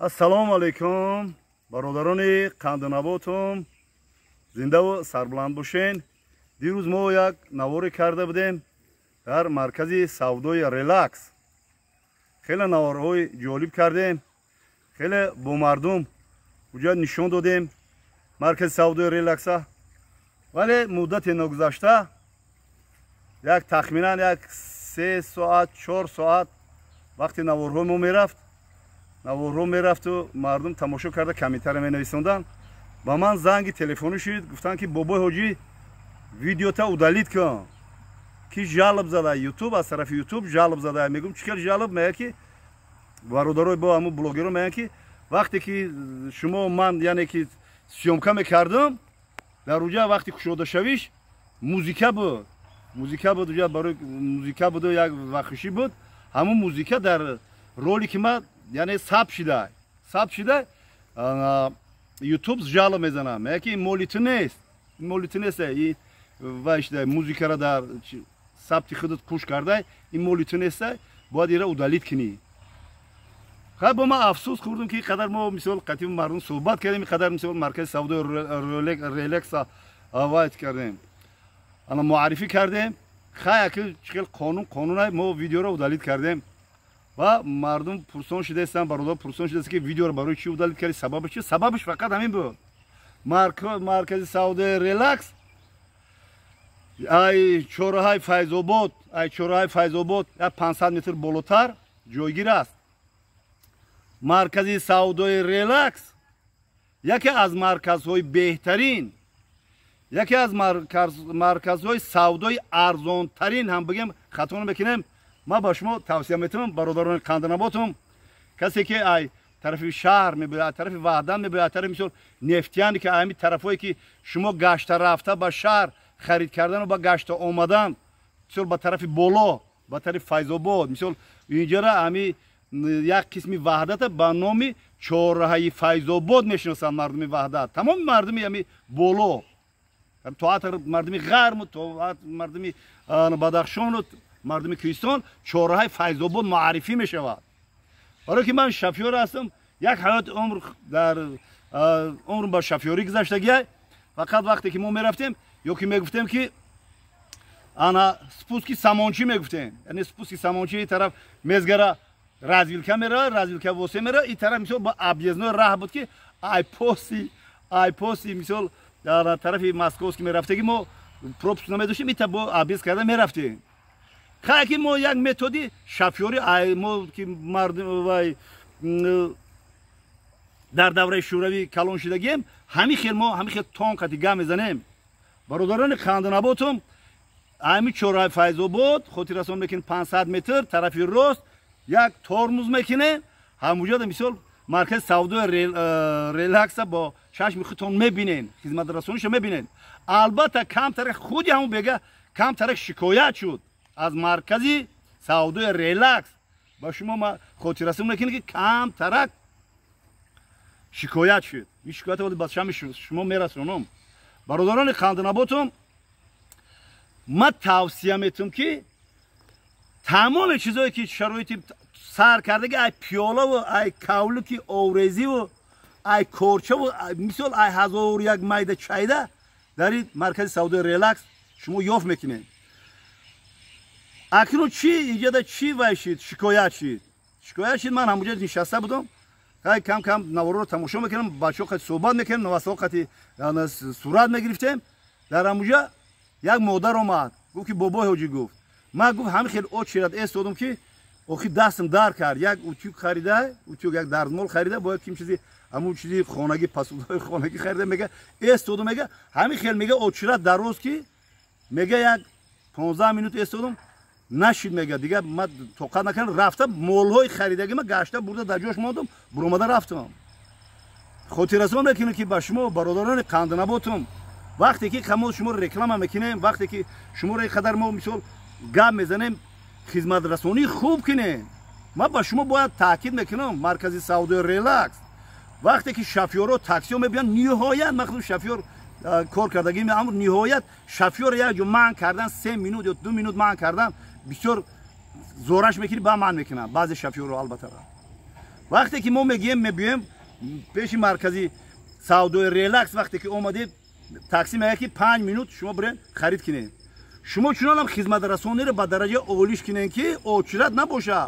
Assalomu alaykum barodaroни qandinabotum, zinda va sarbuland boshin. Diruz mo yak навори карда будем дар маркази савдои релакс. Хеле наворҳои ҷолиб кардем, хеле бо мардум уҷа нишон додем маркази савдои релакса. Вале муддати нагузашта як тахминан як 3 соат 4 соат вақти наворҳои мо мерафт. Наворҳо мерафту мардум тамошо карда комментария менависондан. Ба ман занги телефони шуд, гуфтанд ки бобои ҳоҷӣ видеота удалид кун. Ки жалоб зада YouTube, аз тарафи YouTube жалоб зада. Мегум чӣ кар жалоб? Мега ки бародарои бо ҳамун блогеро мегӯянд ки вақте ки шумо ман яъне ки сёмка мекардам, дар уҷа вақти кушода шавиш музика буд. Музика буд, уҷа барои музика буду, як вахшӣ буд. Ҳамун музика дар ролики ма яъне сабт шуда YouTube жалоб мезанам. Мега ки моли ту нест. Моли ту нест. И вайшда музикара дар сабти худат куш карда, ин моли ту нест. Бояд ира удалид кунӣ. Хай бо ма афсус хурдам ки қадар мо мисол қатиб мардум суҳбат кардем, қадар мисол маркази савдои релекса авайт кардем. Ана муаррифӣ кардем. Хай аки чиқел қонунай мо видеоро удалид кардем. Ва мардум пурсон шудастанд, бародар пурсон шудастанд ки видеоро барои чӣ удалид кардӣ, сабабиш чӣ? Сабабиш фақат ҳамин буд. Маркази савдои релакс ай чораҳаи Файзобод як 500 метр болотар ҷойгир аст. Маркази савдои релакс яке аз марказҳои беҳтарин, яке аз марказҳои савдои арзонтарин ҳам бигем хато намекунем. Ма ба шумо тавсия метавонам, бародарони Қандинаботум, касе ки ай тарафи шаҳр мебояд, тарафи Ваҳдан мебояд, тарафи мисол нефтияни ки ами тарафҳое ки шумо гашта рафта ба шаҳр харид кардану ба гашта омадан, мисол ба тарафи боло, ба тарафи Файзобод, мисол инҷара ами як қисми Ваҳдата ба номи чораҳаи Файзобод мешиносанд мардуми Ваҳдат. Тамоми мардуми ами боло, тоат мардуми ғарбу, тоат мардуми Бадахшону, мардуми Кӯҳистон чораҳаи Файзобод муаррифӣ мешавад. Барое ки ман шофёр ҳастам, як ҳаёти умрм ба шофёрӣ гузаштагиай. Фақат вақте ки мо мерафтем, ё ки мегуфтем ки ана спуски самончӣ мегуфтем. Яъне спуски самончӣ тараф мезгара развилка мера, развилка восе мера, и тараф мисол ба объездной раҳ буд ки айпоси мисол дар тарафи Московский мерафтаги мо пропуск намедоштем, ита бо объезд карда мерафтем. Хай ки мо як методи шофёрӣ ай мо ки мардум вай дар давраи шӯравӣ калон шудагием, ҳамин хел тонқати га мезанем. Бародарони Қандинаботум, ами чораҳаи Файзобод хотиррасон мекунем 500 метр тарафи рост, як тормуз мекунем, ҳамуҷода мисол маркази савдои релакса бо чашми худтон мебинен, хизматрасониша мебинен. Албатта камтарак худи ҳамун бега камтарак шикоят шуд аз маркази савдои релакс. Ба шумо ма хотиррасон мекунем ки камтарак шикоят шуд. Ин шикоята бояд ба шами шумо мерасонам. Бародарони Қандинаботум, ма тавсия метавонам ки тамоми чизое ки шароити сар кардаги ай пиёлаву ай кавлуки оврезиву ай корчаву мисол ай ҳазору як майда чайда дар ин маркази савдои релакс шумо ёфт мекунед. Акнун чӣ иҷода чӣ вай шид? Шикоят шид. Ман ҳамуҷа нишаста будам. Хай кам наворро тамошо мекунам, бачаҳо қати суҳбат мекунем, навасаҳо қати сурат мегирифтем. Дар ҳамуҷа як модар омад, гуфт ки бобои ҳоҷӣ гуфт. Ман гуфт ҳамин хел очират эстодам ки охир дастам дар кард. Як утюг харида, як дардмол харида, бо як ким чизи ҳамун чизи хонагӣ, посудҳои хонагӣ харида, мега эстодам, мега ҳамин хел мега очират дароз ки мега як 15 минут эстодам. Нашид мега дига ма тоқат накардам, рафта молҳои харидаги ма гашта бурда дар ҷош мондам, буромада рафтам. Хотиррасон мекунем ки ба шумо бародарони Қандинаботум, вақте ки мо шуморо реклама мекунем, вақте ки шуморо қадар мо мисол гап мезанем, хизматрасонии хуб кунем. Ма ба шумо бояд таъкид мекунам, маркази савдои релакс вақте ки шофёрро таксиҳо мебиёнд, ниҳоят махсус шофёр кор кардагӣ меамр, ниҳоят шофёр як ҷо манъ кардан 3 минут ё 2 минут манъ кардан бисёр зораш мекунӣ, ба манъ мекунанд баъзе шофёрро албатта. وقتی که ما میگیم پیش مرکزی سودای ریلکس وقتی که اومدید تاکسی میگه که 5 minut شما برین خرید کنین. شما چنان هم خدمت رسانی رو به درجه اولیش کنین که اوچرت نباشه.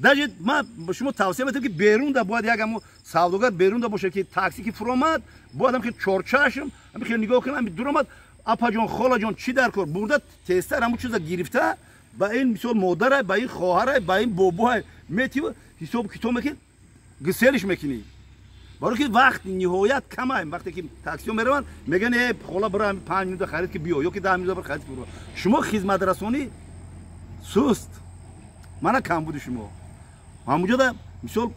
داشت ما شما توصیه میکنم که بیرون دا باید یک هم سوداگر بیرون دا باشه که تاکسی که فرامد باید هم که چارچاشم هم که نگاه کنم دور آمد اپا جان خالا جان چی در کار برده تستر همون چیزا گرفته با این مثال مادر با این خواهر با این بابا میتی حساب کتاب میکنی گسلش میکنی برای که وقت نهایت کمه وقتی که تاکسی میرن میگن ای خالا برای 5 minut خرید که بیا یا که 10 minut برای خرید که برو شما خدمت رسانی سست من کم بود شما همونجا دا مثال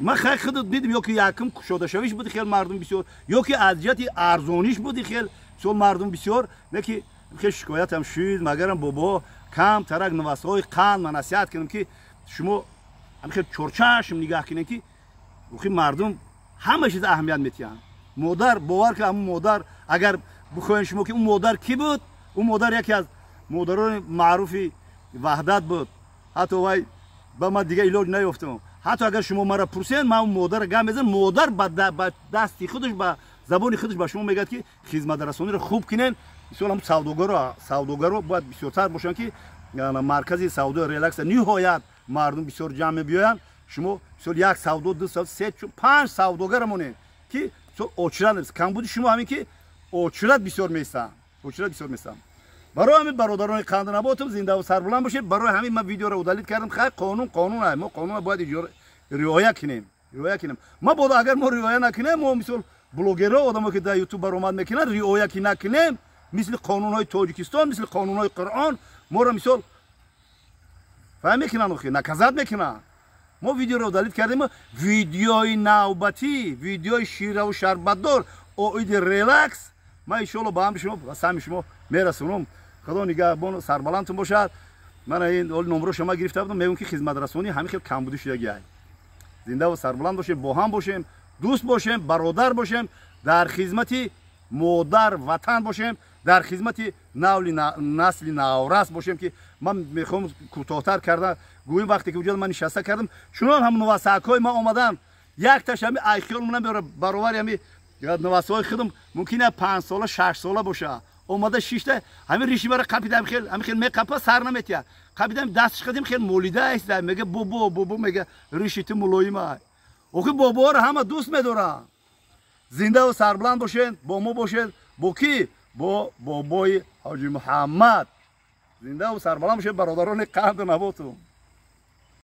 من خیلی خود دیدم یا که یکم کشاده شویش بود خیلی مردم بسیار یا که اذیت ارزانیش بود خیلی مثال مردم بسیار نه که خیلی شکایت هم شد مگرم بابا کم ترک نواسای قند من نصیحت کردم که شما هم خیلی چرچشم نگاه کنین که خیلی مردم همه چیز اهمیت میتیان مادر باور که همون مادر اگر بخواین شما که اون مادر کی بود اون مادر یکی از مادران معروف وحدت بود حتی وای با ما دیگه علاج نیافتم حتی اگر شما مرا پرسین من اون مادر گم بزنم مادر با دستی خودش با زبان خودش با شما میگه که خدمت رسانی رو خوب کنین مثلا هم سوداگر رو باید بسیارتر باشن که مرکزی سودا ریلکس نهایت مردم بسیار جمع بیاین شما مثلا یک سودا دو سودا سه پنج سوداگرمونه که اوچرت نیست کم بود شما همین که اوچرت بسیار میستن برای همین برادران خندنباتم زنده و سربلند باشید برای همین من ویدیو رو ادالت کردم خیلی قانون ما قانون باید رعایت کنیم ما بود اگر ما رعایت نکنیم ما مثل بلوگرها آدمایی که در یوتیوب برآمد میکنن رعایت نکنیم مثل قانون های تاجیکستان مثل قانون های قرآن ما را مثل فهم میکنن و نکزت میکنن ما ویدیو رو ادالت کردیم ویدیوی نوبتی ویدیوی شیره و شربتدار اوید ریلکس ما ان شاء الله با هم شما سهم شما میرسونم خدا نگهبان سربلندتون باشد من این نمره شما گرفته بودم میگم که خدمت رسانی همین خیلی کم بودش یکی زنده و سربلند باشیم با هم باشیم دوست باشیم برادر باشیم در خدمت مادر وطن باشیم در خدمت نسل نورس باشیم که من میخوام کوتاه‌تر کردم گویم وقتی که وجود من نشسته کردم چون هم نواسکای ما اومدن یک تاشمی ایخیال مونم برابر یعنی نواسای خودم ممکنه 5 ساله 6 ساله باشه اومده 6 تا همین ریشی برای قپیدم خیلی میقپا سر نمیتیا قپیدم دستش خدیم خیلی مولیده است میگه بابا میگه ریشیت ملایمه اوکی بابا رو همه دوست میدارن زنده و سربلند باشین با ما باشین با کی با بابای حاجی محمد زنده و سربلند باشین برادران خندنباتم